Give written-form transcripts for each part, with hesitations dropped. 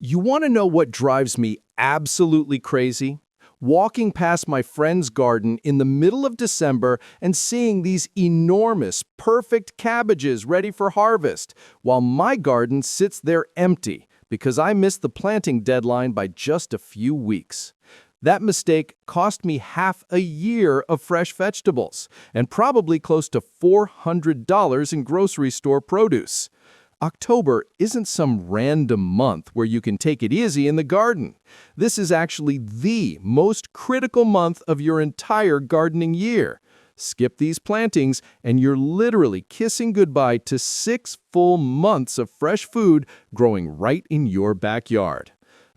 You want to know what drives me absolutely crazy? Walking past my friend's garden in the middle of December and seeing these enormous, perfect cabbages ready for harvest, while my garden sits there empty because I missed the planting deadline by just a few weeks. That mistake cost me half a year of fresh vegetables and probably close to $400 in grocery store produce. October isn't some random month where you can take it easy in the garden. This is actually the most critical month of your entire gardening year. Skip these plantings and you're literally kissing goodbye to 6 full months of fresh food growing right in your backyard.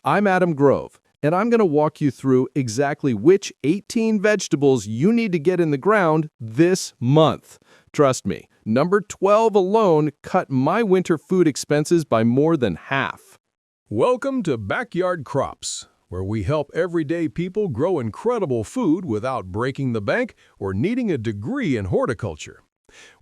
I'm Adam Grove, and I'm going to walk you through exactly which 18 vegetables you need to get in the ground this month. Trust me, number 12 alone cut my winter food expenses by more than half. Welcome to Backyard Crops, where we help everyday people grow incredible food without breaking the bank or needing a degree in horticulture.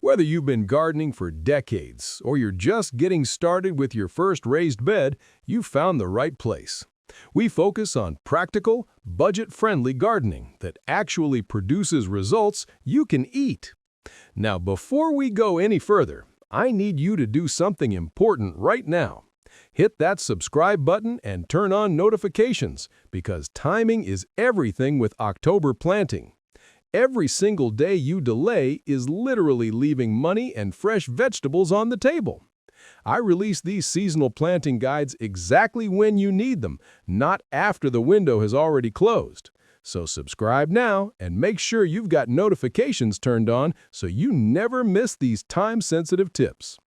Whether you've been gardening for decades or you're just getting started with your first raised bed, you've found the right place. We focus on practical, budget-friendly gardening that actually produces results you can eat. Now, before we go any further, I need you to do something important right now. Hit that subscribe button and turn on notifications, because timing is everything with October planting. Every single day you delay is literally leaving money and fresh vegetables on the table. I release these seasonal planting guides exactly when you need them, not after the window has already closed. So subscribe now and make sure you've got notifications turned on so you never miss these time-sensitive tips.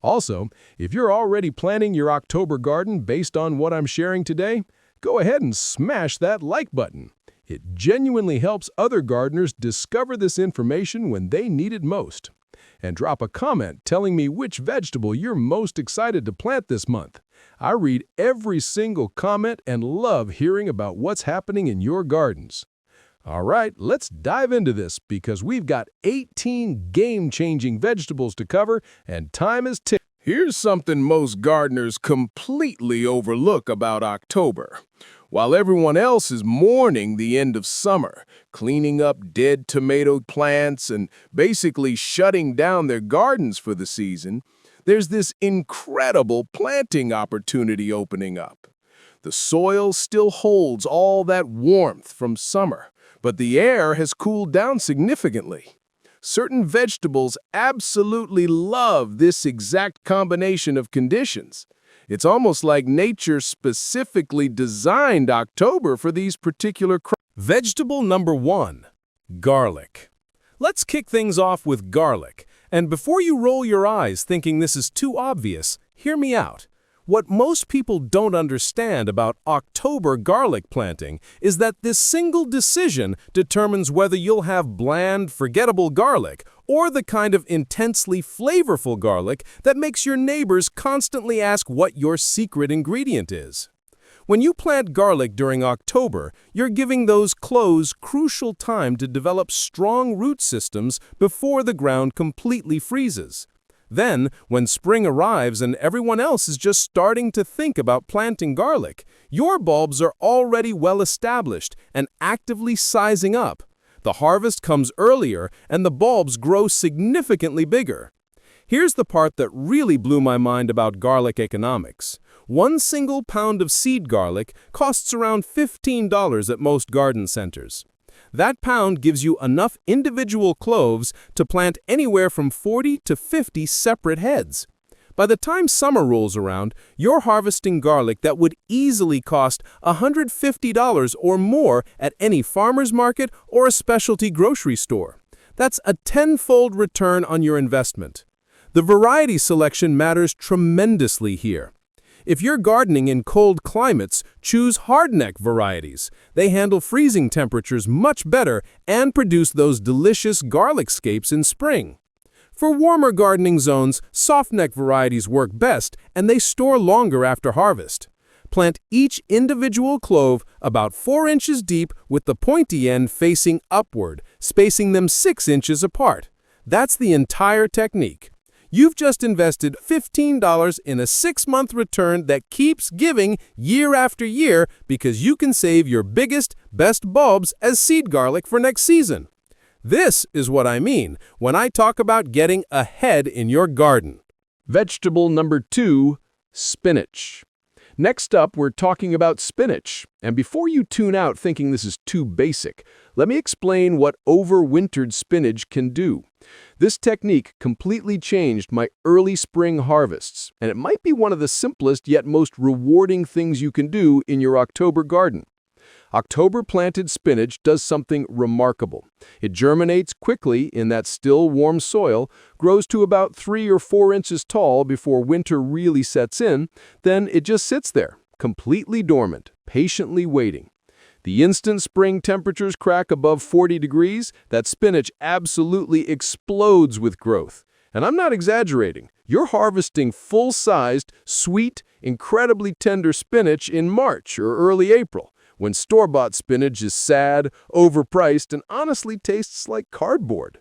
Also, if you're already planning your October garden based on what I'm sharing today, go ahead and smash that like button. It genuinely helps other gardeners discover this information when they need it most. And drop a comment telling me which vegetable you're most excited to plant this month. I read every single comment and love hearing about what's happening in your gardens. All right, let's dive into this because we've got 18 game-changing vegetables to cover and time is ticking. Here's something most gardeners completely overlook about October. While everyone else is mourning the end of summer, cleaning up dead tomato plants and basically shutting down their gardens for the season, there's this incredible planting opportunity opening up. The soil still holds all that warmth from summer, but the air has cooled down significantly. Certain vegetables absolutely love this exact combination of conditions. It's almost like nature specifically designed October for these particular crops. Vegetable number 1, garlic. Let's kick things off with garlic. And before you roll your eyes thinking this is too obvious, hear me out. What most people don't understand about October garlic planting is that this single decision determines whether you'll have bland, forgettable garlic or the kind of intensely flavorful garlic that makes your neighbors constantly ask what your secret ingredient is. When you plant garlic during October, you're giving those cloves crucial time to develop strong root systems before the ground completely freezes. Then, when spring arrives and everyone else is just starting to think about planting garlic, your bulbs are already well established and actively sizing up. The harvest comes earlier and the bulbs grow significantly bigger. Here's the part that really blew my mind about garlic economics. 1 single pound of seed garlic costs around $15 at most garden centers. That pound gives you enough individual cloves to plant anywhere from 40 to 50 separate heads. By the time summer rolls around, you're harvesting garlic that would easily cost $150 or more at any farmer's market or a specialty grocery store. That's a 10-fold return on your investment. The variety selection matters tremendously here. If you're gardening in cold climates, choose hardneck varieties. They handle freezing temperatures much better and produce those delicious garlic scapes in spring. For warmer gardening zones, softneck varieties work best and they store longer after harvest. Plant each individual clove about 4 inches deep with the pointy end facing upward, spacing them 6 inches apart. That's the entire technique. You've just invested $15 in a 6-month return that keeps giving year after year because you can save your biggest, best bulbs as seed garlic for next season. This is what I mean when I talk about getting ahead in your garden. Vegetable number 2, spinach. Next up, we're talking about spinach. And before you tune out thinking this is too basic, let me explain what overwintered spinach can do. This technique completely changed my early spring harvests, and it might be one of the simplest yet most rewarding things you can do in your October garden. October planted spinach does something remarkable. It germinates quickly in that still warm soil, grows to about 3 or 4 inches tall before winter really sets in, then it just sits there, completely dormant, patiently waiting. The instant spring temperatures crack above 40 degrees, that spinach absolutely explodes with growth. And I'm not exaggerating. You're harvesting full-sized, sweet, incredibly tender spinach in March or early April, when store-bought spinach is sad, overpriced, and honestly tastes like cardboard.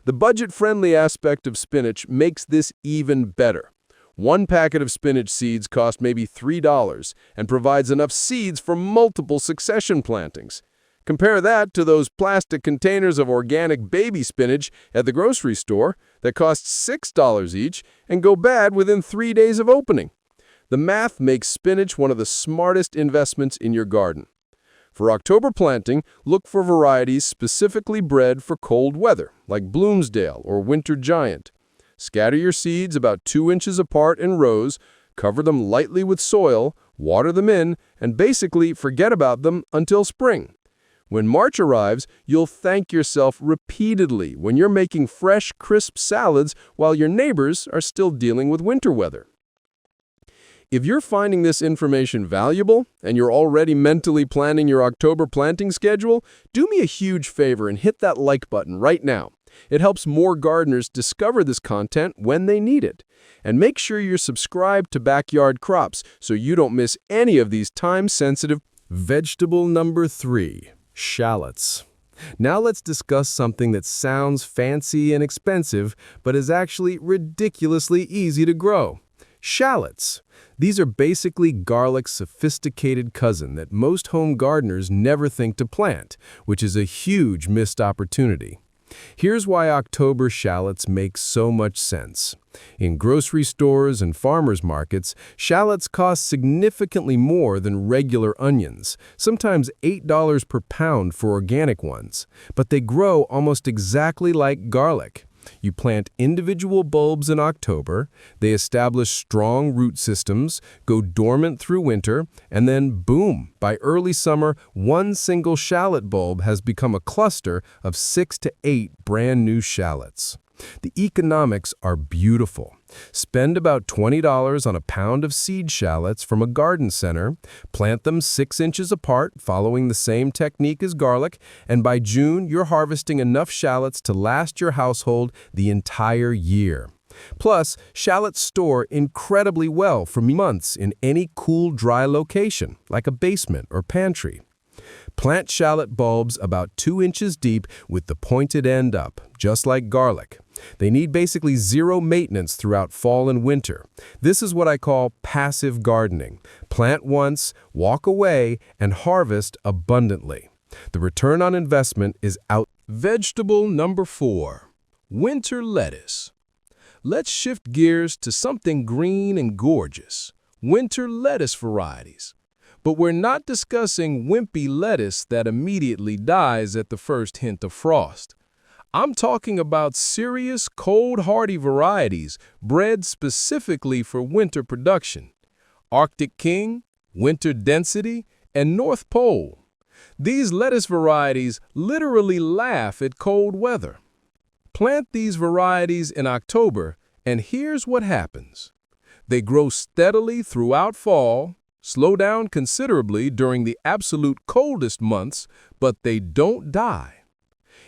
The budget-friendly aspect of spinach makes this even better. One packet of spinach seeds costs maybe $3 and provides enough seeds for multiple succession plantings. Compare that to those plastic containers of organic baby spinach at the grocery store that cost $6 each and go bad within 3 days of opening. The math makes spinach one of the smartest investments in your garden. For October planting, look for varieties specifically bred for cold weather, like Bloomsdale or Winter Giant. Scatter your seeds about 2 inches apart in rows, cover them lightly with soil, water them in, and basically forget about them until spring. When March arrives, you'll thank yourself repeatedly when you're making fresh, crisp salads while your neighbors are still dealing with winter weather. If you're finding this information valuable and you're already mentally planning your October planting schedule, do me a huge favor and hit that like button right now. It helps more gardeners discover this content when they need it. And make sure you're subscribed to Backyard Crops so you don't miss any of these time-sensitive. Vegetable number 3, shallots. Now let's discuss something that sounds fancy and expensive, but is actually ridiculously easy to grow. Shallots. These are basically garlic's sophisticated cousin that most home gardeners never think to plant, which is a huge missed opportunity. Here's why October shallots make so much sense. In grocery stores and farmers markets, shallots cost significantly more than regular onions, sometimes $8 per pound for organic ones, but they grow almost exactly like garlic. You plant individual bulbs in October, they establish strong root systems, go dormant through winter, and then boom, by early summer, one single shallot bulb has become a cluster of 6 to 8 brand new shallots. The economics are beautiful. Spend about $20 on a pound of seed shallots from a garden center, plant them 6 inches apart following the same technique as garlic, and by June you're harvesting enough shallots to last your household the entire year. Plus, shallots store incredibly well for months in any cool, dry location, like a basement or pantry. Plant shallot bulbs about 2 inches deep with the pointed end up, just like garlic. They need basically zero maintenance throughout fall and winter. This is what I call passive gardening. Plant once, walk away, and harvest abundantly. The return on investment is out. Vegetable number 4, winter lettuce. Let's shift gears to something green and gorgeous, winter lettuce varieties. But we're not discussing wimpy lettuce that immediately dies at the first hint of frost. I'm talking about serious, cold, hardy varieties bred specifically for winter production. Arctic King, Winter Density, and North Pole. These lettuce varieties literally laugh at cold weather. Plant these varieties in October, and here's what happens. They grow steadily throughout fall, slow down considerably during the absolute coldest months, but they don't die.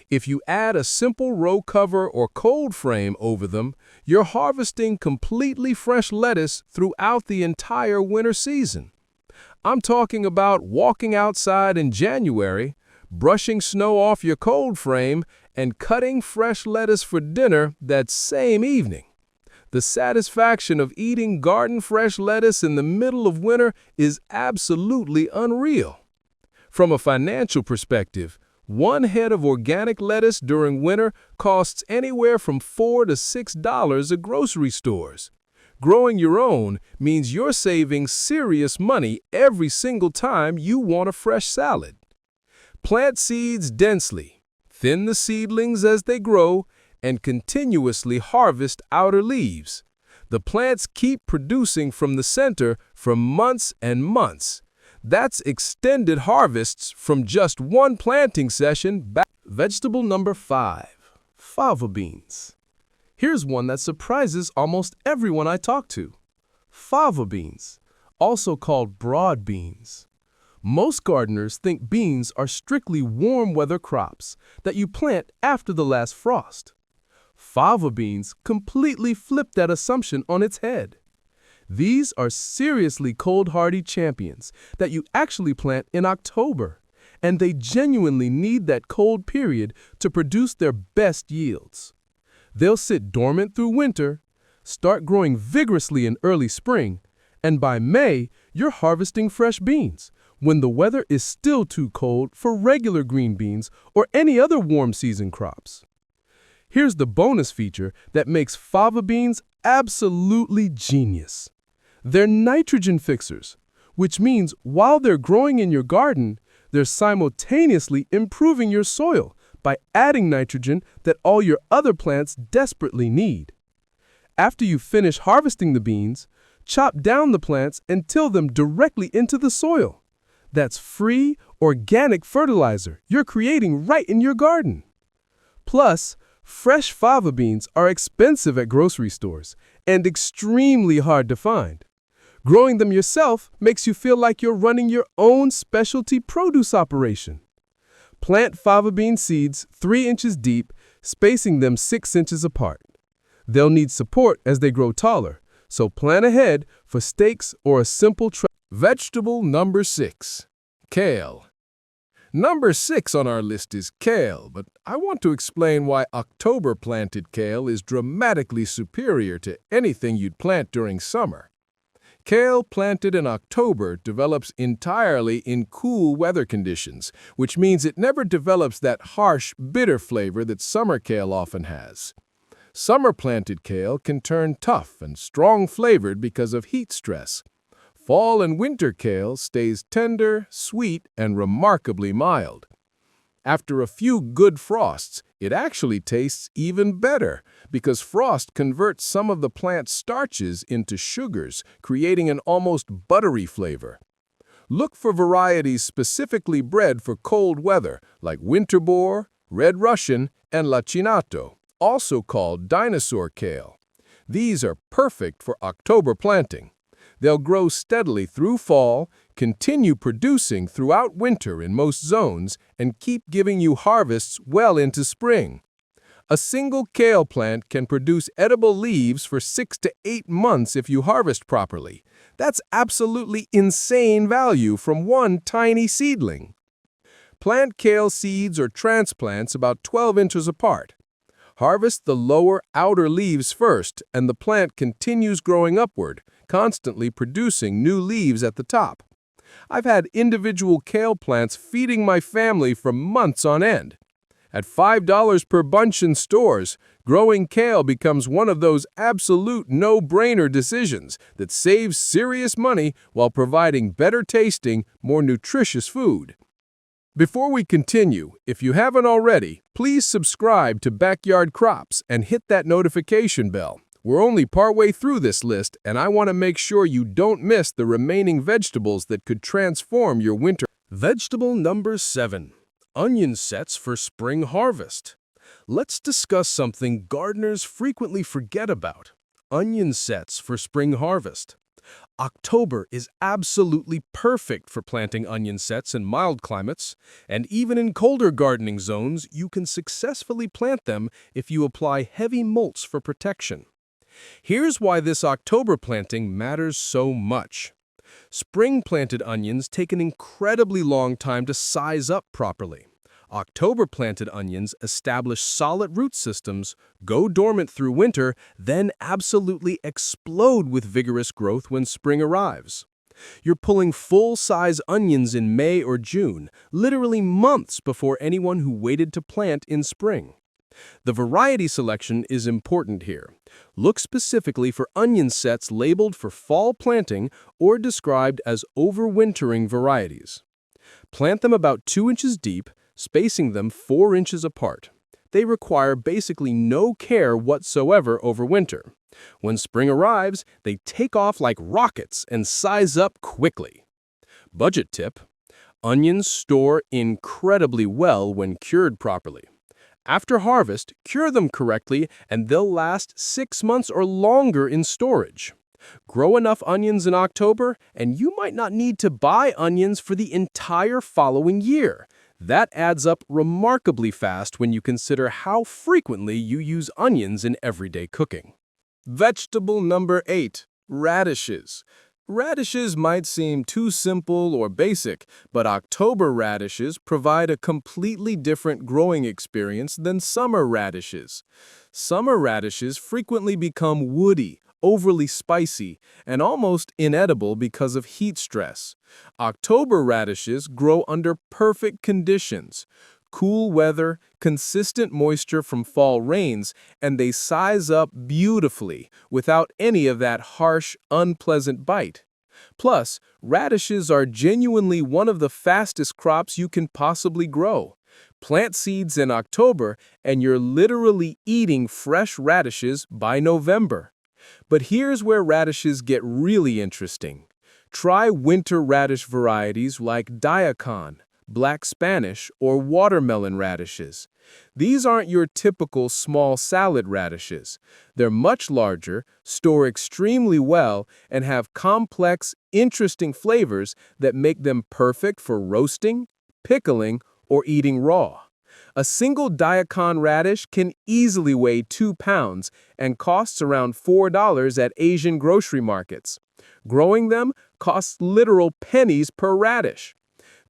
If you add a simple row cover or cold frame over them, you're harvesting completely fresh lettuce throughout the entire winter season. I'm talking about walking outside in January, brushing snow off your cold frame, and cutting fresh lettuce for dinner that same evening. The satisfaction of eating garden-fresh lettuce in the middle of winter is absolutely unreal. From a financial perspective, one head of organic lettuce during winter costs anywhere from $4 to $6 at grocery stores. Growing your own means you're saving serious money every single time you want a fresh salad. Plant seeds densely, thin the seedlings as they grow, and continuously harvest outer leaves. The plants keep producing from the center for months and months. That's extended harvests from just one planting session back. Vegetable number 5, fava beans. Here's one that surprises almost everyone I talk to. Fava beans, also called broad beans. Most gardeners think beans are strictly warm weather crops that you plant after the last frost. Fava beans completely flip that assumption on its head. These are seriously cold-hardy champions that you actually plant in October, and they genuinely need that cold period to produce their best yields. They'll sit dormant through winter, start growing vigorously in early spring, and by May, you're harvesting fresh beans when the weather is still too cold for regular green beans or any other warm season crops. Here's the bonus feature that makes fava beans absolutely genius. They're nitrogen fixers, which means while they're growing in your garden, they're simultaneously improving your soil by adding nitrogen that all your other plants desperately need. After you finish harvesting the beans, chop down the plants and till them directly into the soil. That's free, organic fertilizer you're creating right in your garden. Plus, fresh fava beans are expensive at grocery stores and extremely hard to find. Growing them yourself makes you feel like you're running your own specialty produce operation. Plant fava bean seeds 3 inches deep, spacing them 6 inches apart. They'll need support as they grow taller, so plan ahead for stakes or a simple Vegetable number 6, kale. Number 6 on our list is kale, but I want to explain why October planted kale is dramatically superior to anything you'd plant during summer. Kale planted in October develops entirely in cool weather conditions, which means it never develops that harsh, bitter flavor that summer kale often has. Summer-planted kale can turn tough and strong-flavored because of heat stress. Fall and winter kale stays tender, sweet, and remarkably mild. After a few good frosts, it actually tastes even better because frost converts some of the plant's starches into sugars, creating an almost buttery flavor. Look for varieties specifically bred for cold weather like winter boar, red Russian, and lacinato, also called dinosaur kale. These are perfect for October planting. They'll grow steadily through fall, continue producing throughout winter in most zones, and keep giving you harvests well into spring. A single kale plant can produce edible leaves for 6 to 8 months if you harvest properly. That's absolutely insane value from one tiny seedling. Plant kale seeds or transplants about 12 inches apart. Harvest the lower outer leaves first, and the plant continues growing upward, constantly producing new leaves at the top. I've had individual kale plants feeding my family for months on end. At $5 per bunch in stores, growing kale becomes one of those absolute no-brainer decisions that saves serious money while providing better tasting, more nutritious food. Before we continue, if you haven't already, please subscribe to Backyard Crops and hit that notification bell. We're only partway through this list, and I want to make sure you don't miss the remaining vegetables that could transform your winter. Vegetable number 7, onion sets for spring harvest. Let's discuss something gardeners frequently forget about: onion sets for spring harvest. October is absolutely perfect for planting onion sets in mild climates, and even in colder gardening zones, you can successfully plant them if you apply heavy mulch for protection. Here's why this October planting matters so much. Spring-planted onions take an incredibly long time to size up properly. October-planted onions establish solid root systems, go dormant through winter, then absolutely explode with vigorous growth when spring arrives. You're pulling full-size onions in May or June, literally months before anyone who waited to plant in spring. The variety selection is important here. Look specifically for onion sets labeled for fall planting or described as overwintering varieties. Plant them about 2 inches deep, spacing them 4 inches apart. They require basically no care whatsoever over winter. When spring arrives, they take off like rockets and size up quickly. Budget tip: onions store incredibly well when cured properly. After harvest, cure them correctly and they'll last 6 months or longer in storage. Grow enough onions in October, and you might not need to buy onions for the entire following year. That adds up remarkably fast when you consider how frequently you use onions in everyday cooking. Vegetable number 8, radishes. Radishes might seem too simple or basic, but October radishes provide a completely different growing experience than summer radishes. Summer radishes frequently become woody, overly spicy, and almost inedible because of heat stress. October radishes grow under perfect conditions: cool weather, consistent moisture from fall rains, and they size up beautifully without any of that harsh, unpleasant bite. Plus, radishes are genuinely one of the fastest crops you can possibly grow. Plant seeds in October, and you're literally eating fresh radishes by November. But here's where radishes get really interesting. Try winter radish varieties like daikon, black Spanish, or watermelon radishes. These aren't your typical small salad radishes. They're much larger, store extremely well, and have complex, interesting flavors that make them perfect for roasting, pickling, or eating raw. A single daikon radish can easily weigh 2 pounds and costs around $4 at Asian grocery markets. Growing them costs literal pennies per radish.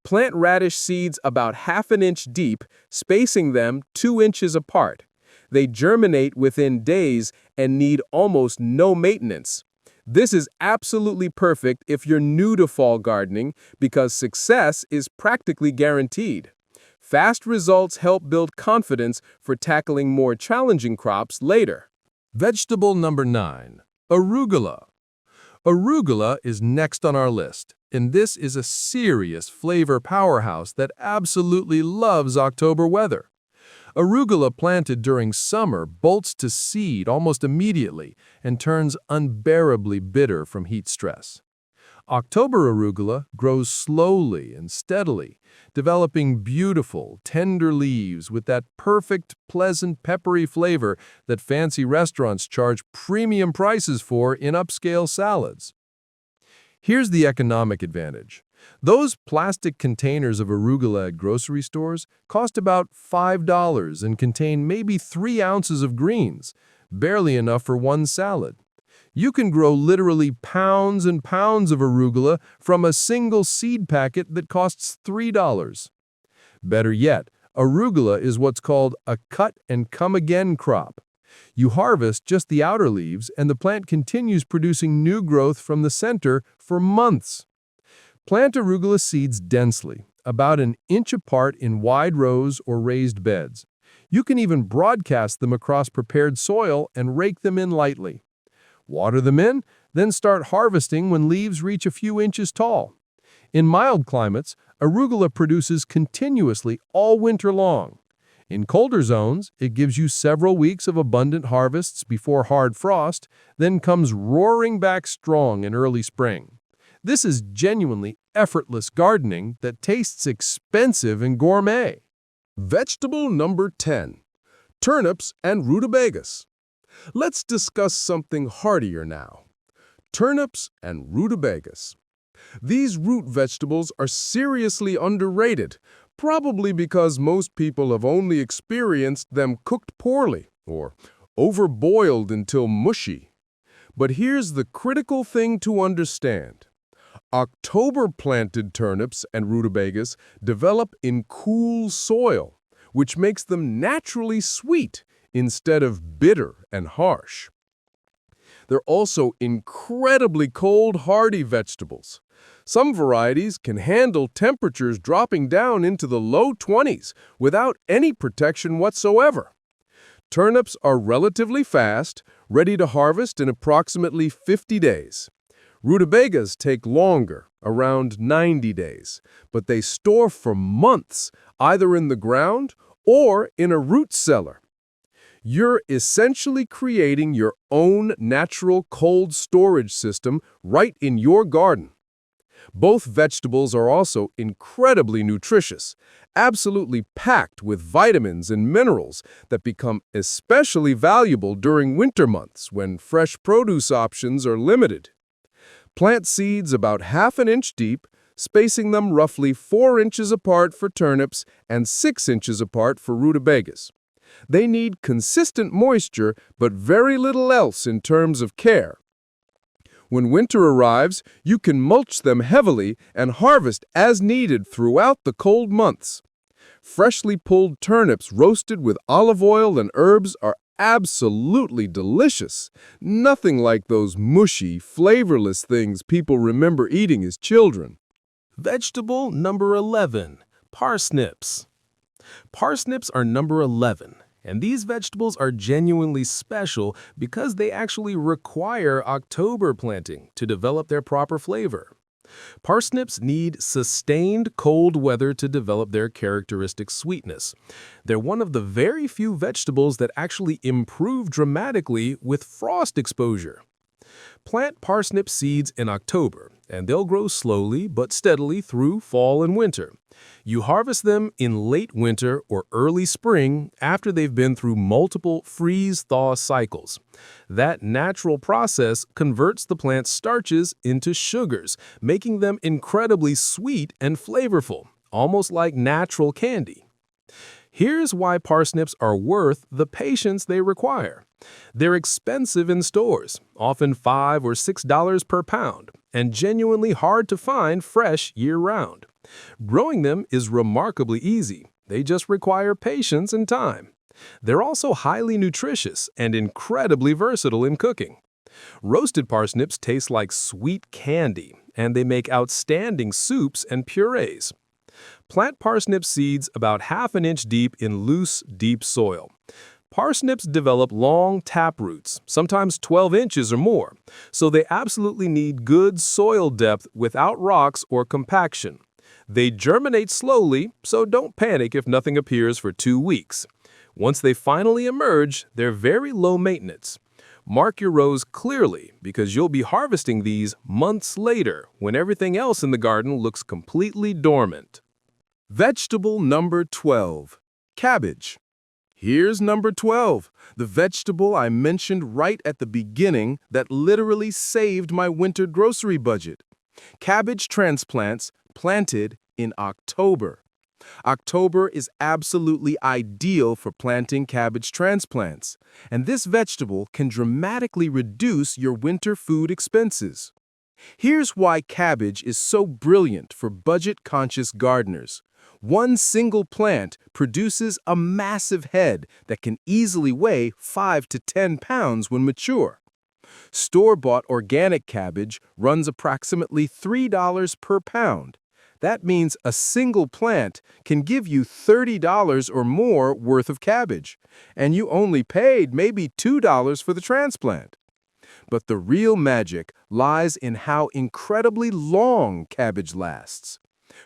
Plant radish seeds about ½ an inch deep, spacing them 2 inches apart. They germinate within days and need almost no maintenance. This is absolutely perfect if you're new to fall gardening because success is practically guaranteed. Fast results help build confidence for tackling more challenging crops later. Vegetable number 9, arugula. Arugula is next on our list, and this is a serious flavor powerhouse that absolutely loves October weather. Arugula planted during summer bolts to seed almost immediately and turns unbearably bitter from heat stress. October arugula grows slowly and steadily, developing beautiful, tender leaves with that perfect, pleasant, peppery flavor that fancy restaurants charge premium prices for in upscale salads. Here's the economic advantage. Those plastic containers of arugula at grocery stores cost about $5 and contain maybe 3 ounces of greens, barely enough for one salad. You can grow literally pounds and pounds of arugula from a single seed packet that costs $3. Better yet, arugula is what's called a cut-and-come-again crop. You harvest just the outer leaves, and the plant continues producing new growth from the center for months. Plant arugula seeds densely, about an inch apart in wide rows or raised beds. You can even broadcast them across prepared soil and rake them in lightly. Water them in, then start harvesting when leaves reach a few inches tall. In mild climates, arugula produces continuously all winter long. In colder zones, it gives you several weeks of abundant harvests before hard frost, then comes roaring back strong in early spring. This is genuinely effortless gardening that tastes expensive and gourmet. Vegetable number 10, turnips and rutabagas. Let's discuss something heartier now. Turnips and rutabagas. These root vegetables are seriously underrated, probably because most people have only experienced them cooked poorly or overboiled until mushy. But here's the critical thing to understand. October-planted turnips and rutabagas develop in cool soil, which makes them naturally sweet instead of bitter and harsh. They're also incredibly cold, hardy vegetables. Some varieties can handle temperatures dropping down into the low 20s without any protection whatsoever. Turnips are relatively fast, ready to harvest in approximately 50 days. Rutabagas take longer, around 90 days, but they store for months, either in the ground or in a root cellar. You're essentially creating your own natural cold storage system right in your garden. Both vegetables are also incredibly nutritious, absolutely packed with vitamins and minerals that become especially valuable during winter months when fresh produce options are limited. Plant seeds about ½ an inch deep, spacing them roughly 4 inches apart for turnips and 6 inches apart for rutabagas. They need consistent moisture, but very little else in terms of care. When winter arrives, you can mulch them heavily and harvest as needed throughout the cold months. Freshly pulled turnips roasted with olive oil and herbs are absolutely delicious. Nothing like those mushy, flavorless things people remember eating as children. Vegetable number 11, parsnips. Parsnips are number 11, and these vegetables are genuinely special because they actually require October planting to develop their proper flavor. Parsnips need sustained cold weather to develop their characteristic sweetness. They're one of the very few vegetables that actually improve dramatically with frost exposure. Plant parsnip seeds in October, and they'll grow slowly but steadily through fall and winter. You harvest them in late winter or early spring after they've been through multiple freeze-thaw cycles. That natural process converts the plant's starches into sugars, making them incredibly sweet and flavorful, almost like natural candy. Here's why parsnips are worth the patience they require. They're expensive in stores, often $5 or $6 per pound, and genuinely hard to find fresh year-round. Growing them is remarkably easy. They just require patience and time. They're also highly nutritious and incredibly versatile in cooking. Roasted parsnips taste like sweet candy, and they make outstanding soups and purees. Plant parsnip seeds about ½ an inch deep in loose, deep soil. Parsnips develop long tap roots, sometimes 12 inches or more, so they absolutely need good soil depth without rocks or compaction. They germinate slowly, so don't panic if nothing appears for 2 weeks. Once they finally emerge, they're very low maintenance. Mark your rows clearly because you'll be harvesting these months later when everything else in the garden looks completely dormant. Vegetable number 12, cabbage. Here's number 12, the vegetable I mentioned right at the beginning that literally saved my winter grocery budget. Cabbage transplants planted in October. October is absolutely ideal for planting cabbage transplants, and this vegetable can dramatically reduce your winter food expenses. Here's why cabbage is so brilliant for budget-conscious gardeners. One single plant produces a massive head that can easily weigh 5 to 10 pounds when mature. Store-bought organic cabbage runs approximately $3 per pound. That means a single plant can give you $30 or more worth of cabbage, and you only paid maybe $2 for the transplant. But the real magic lies in how incredibly long cabbage lasts.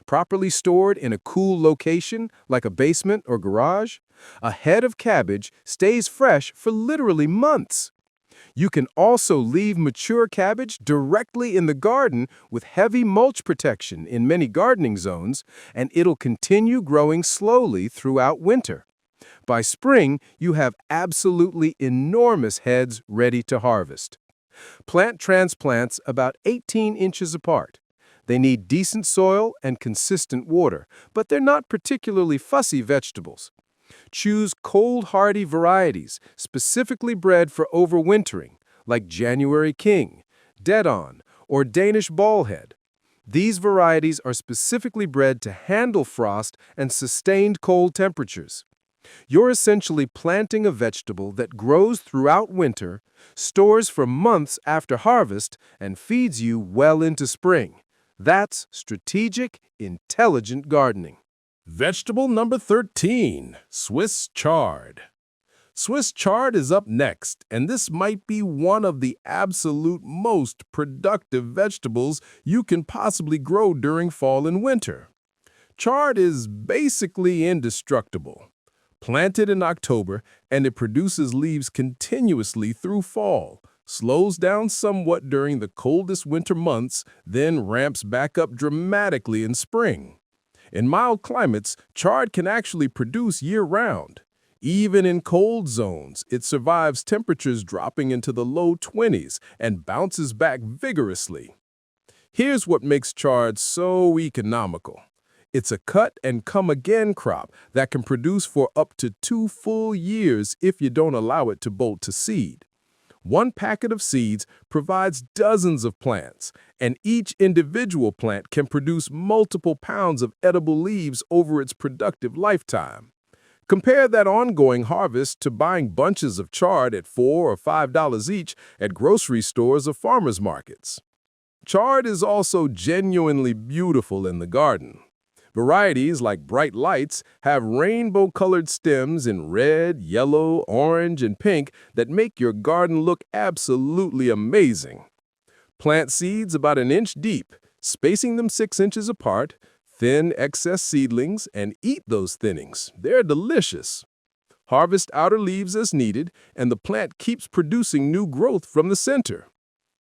Properly stored in a cool location, like a basement or garage, a head of cabbage stays fresh for literally months. You can also leave mature cabbage directly in the garden with heavy mulch protection in many gardening zones, and it'll continue growing slowly throughout winter. By spring, you have absolutely enormous heads ready to harvest. Plant transplants about 18 inches apart. They need decent soil and consistent water, but they're not particularly fussy vegetables. Choose cold, hardy varieties specifically bred for overwintering, like January King, Dead-on, or Danish Ballhead. These varieties are specifically bred to handle frost and sustained cold temperatures. You're essentially planting a vegetable that grows throughout winter, stores for months after harvest, and feeds you well into spring. That's strategic, intelligent gardening. Vegetable number 13, Swiss chard. Swiss chard is up next, and this might be one of the absolute most productive vegetables you can possibly grow during fall and winter. Chard is basically indestructible. Planted in October, and it produces leaves continuously through fall, slows down somewhat during the coldest winter months, then ramps back up dramatically in spring. In mild climates, chard can actually produce year-round. Even in cold zones, it survives temperatures dropping into the low 20s and bounces back vigorously. Here's what makes chard so economical. It's a cut-and-come-again crop that can produce for up to 2 full years if you don't allow it to bolt to seed. One packet of seeds provides dozens of plants, and each individual plant can produce multiple pounds of edible leaves over its productive lifetime. Compare that ongoing harvest to buying bunches of chard at $4 or $5 each at grocery stores or farmers markets. Chard is also genuinely beautiful in the garden. Varieties like Bright Lights have rainbow-colored stems in red, yellow, orange, and pink that make your garden look absolutely amazing. Plant seeds about an inch deep, spacing them 6 inches apart, thin excess seedlings, and eat those thinnings. They're delicious. Harvest outer leaves as needed, and the plant keeps producing new growth from the center.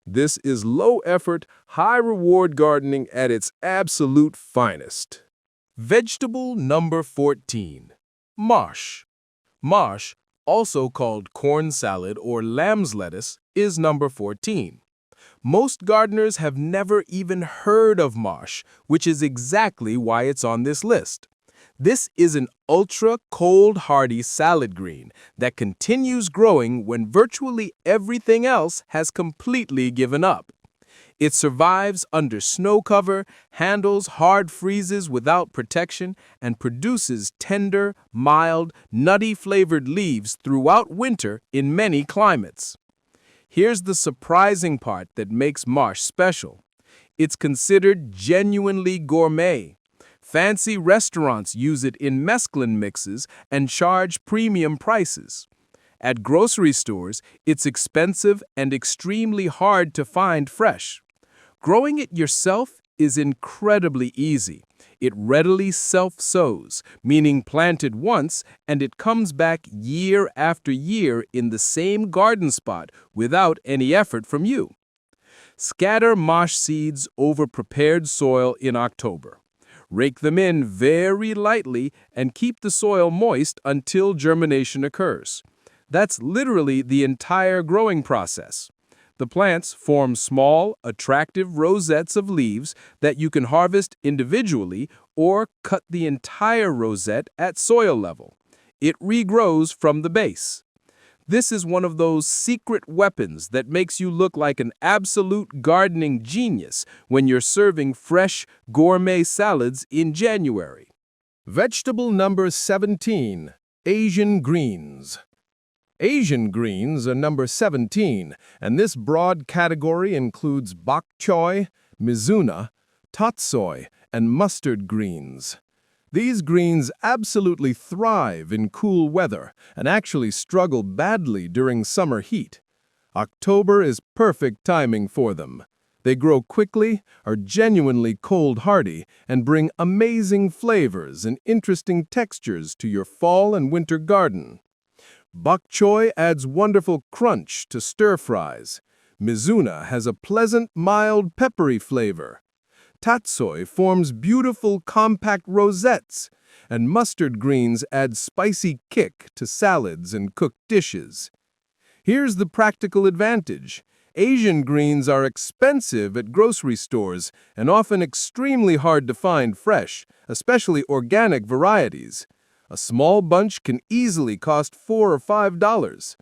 This is low-effort, high-reward gardening at its absolute finest. Vegetable number 14, mache. Mache, also called corn salad or lamb's lettuce, is number 14. Most gardeners have never even heard of mache, which is exactly why it's on this list. This is an ultra-cold hardy salad green that continues growing when virtually everything else has completely given up. It survives under snow cover, handles hard freezes without protection, and produces tender, mild, nutty-flavored leaves throughout winter in many climates. Here's the surprising part that makes mache special. It's considered genuinely gourmet. Fancy restaurants use it in mesclun mixes and charge premium prices. At grocery stores, it's expensive and extremely hard to find fresh. Growing it yourself is incredibly easy. It readily self-sows, meaning planted once and it comes back year after year in the same garden spot without any effort from you. Scatter mache seeds over prepared soil in October. Rake them in very lightly and keep the soil moist until germination occurs. That's literally the entire growing process. The plants form small, attractive rosettes of leaves that you can harvest individually or cut the entire rosette at soil level. It regrows from the base. This is one of those secret weapons that makes you look like an absolute gardening genius when you're serving fresh, gourmet salads in January. Vegetable number 17, Asian greens. Asian greens are number 17, and this broad category includes bok choy, mizuna, tatsoi, and mustard greens. These greens absolutely thrive in cool weather and actually struggle badly during summer heat. October is perfect timing for them. They grow quickly, are genuinely cold hardy, and bring amazing flavors and interesting textures to your fall and winter garden. Bok choy adds wonderful crunch to stir-fries. Mizuna has a pleasant, mild, peppery flavor. Tatsoi forms beautiful, compact rosettes, and mustard greens add spicy kick to salads and cooked dishes. Here's the practical advantage. Asian greens are expensive at grocery stores and often extremely hard to find fresh, especially organic varieties. A small bunch can easily cost $4 or $5.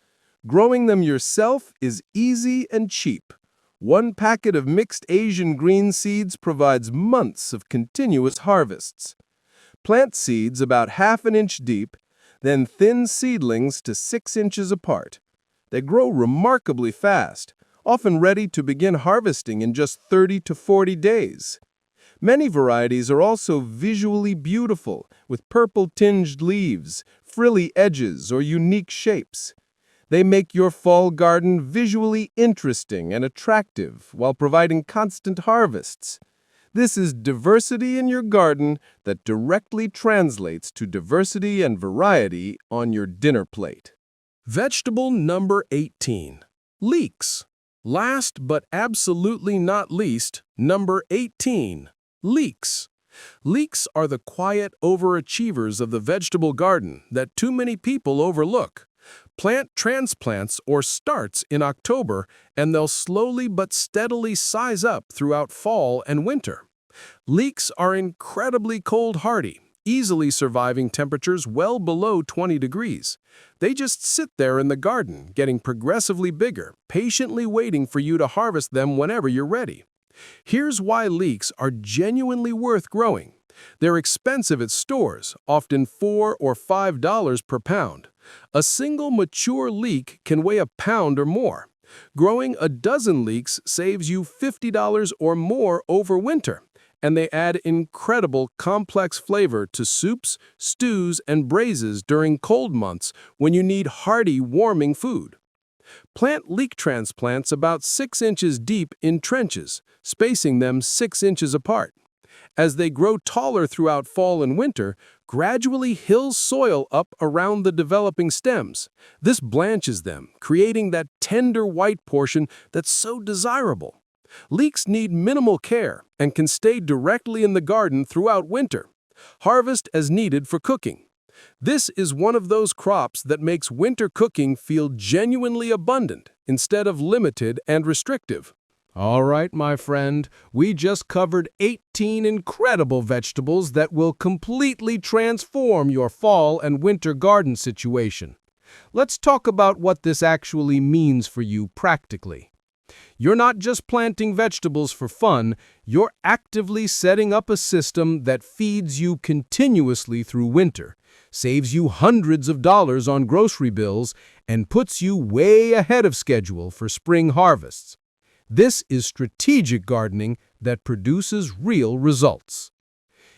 Growing them yourself is easy and cheap. One packet of mixed Asian green seeds provides months of continuous harvests. Plant seeds about ½ inch deep, then thin seedlings to 6 inches apart. They grow remarkably fast, often ready to begin harvesting in just 30 to 40 days. Many varieties are also visually beautiful, with purple-tinged leaves, frilly edges, or unique shapes. They make your fall garden visually interesting and attractive while providing constant harvests. This is diversity in your garden that directly translates to diversity and variety on your dinner plate. Vegetable number 18. Leeks. Last but absolutely not least, number 18. Leeks. Leeks are the quiet overachievers of the vegetable garden that too many people overlook. Plant transplants or starts in October, and they'll slowly but steadily size up throughout fall and winter. Leeks are incredibly cold hardy, easily surviving temperatures well below 20 degrees. They just sit there in the garden, getting progressively bigger, patiently waiting for you to harvest them whenever you're ready. Here's why leeks are genuinely worth growing. They're expensive at stores, often $4 or $5 per pound. A single mature leek can weigh a pound or more. Growing a dozen leeks saves you $50 or more over winter, and they add incredible complex flavor to soups, stews, and braises during cold months when you need hearty, warming food. Plant leek transplants about 6 inches deep in trenches, spacing them 6 inches apart. As they grow taller throughout fall and winter, gradually hills soil up around the developing stems. This blanches them, creating that tender white portion that's so desirable. Leeks need minimal care and can stay directly in the garden throughout winter. Harvest as needed for cooking. This is one of those crops that makes winter cooking feel genuinely abundant instead of limited and restrictive. All right, my friend, we just covered 18 incredible vegetables that will completely transform your fall and winter garden situation. Let's talk about what this actually means for you practically. You're not just planting vegetables for fun, you're actively setting up a system that feeds you continuously through winter, saves you hundreds of dollars on grocery bills, and puts you way ahead of schedule for spring harvests. This is strategic gardening that produces real results.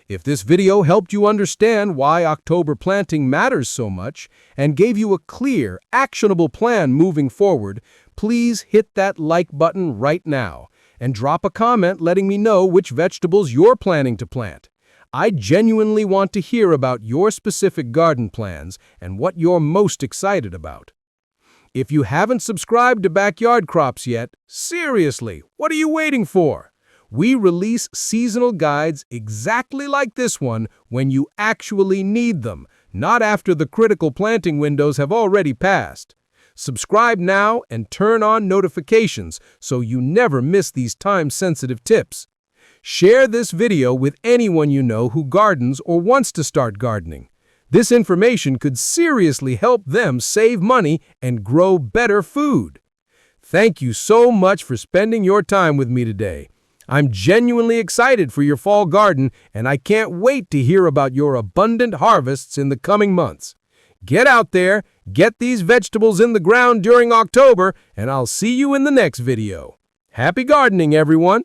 If this video helped you understand why October planting matters so much and gave you a clear, actionable plan moving forward, please hit that like button right now and drop a comment letting me know which vegetables you're planning to plant. I genuinely want to hear about your specific garden plans and what you're most excited about. If you haven't subscribed to Backyard Crops yet, seriously, what are you waiting for? We release seasonal guides exactly like this one when you actually need them, not after the critical planting windows have already passed. Subscribe now and turn on notifications so you never miss these time-sensitive tips. Share this video with anyone you know who gardens or wants to start gardening. This information could seriously help them save money and grow better food. Thank you so much for spending your time with me today. I'm genuinely excited for your fall garden, and I can't wait to hear about your abundant harvests in the coming months. Get out there, get these vegetables in the ground during October, and I'll see you in the next video. Happy gardening, everyone!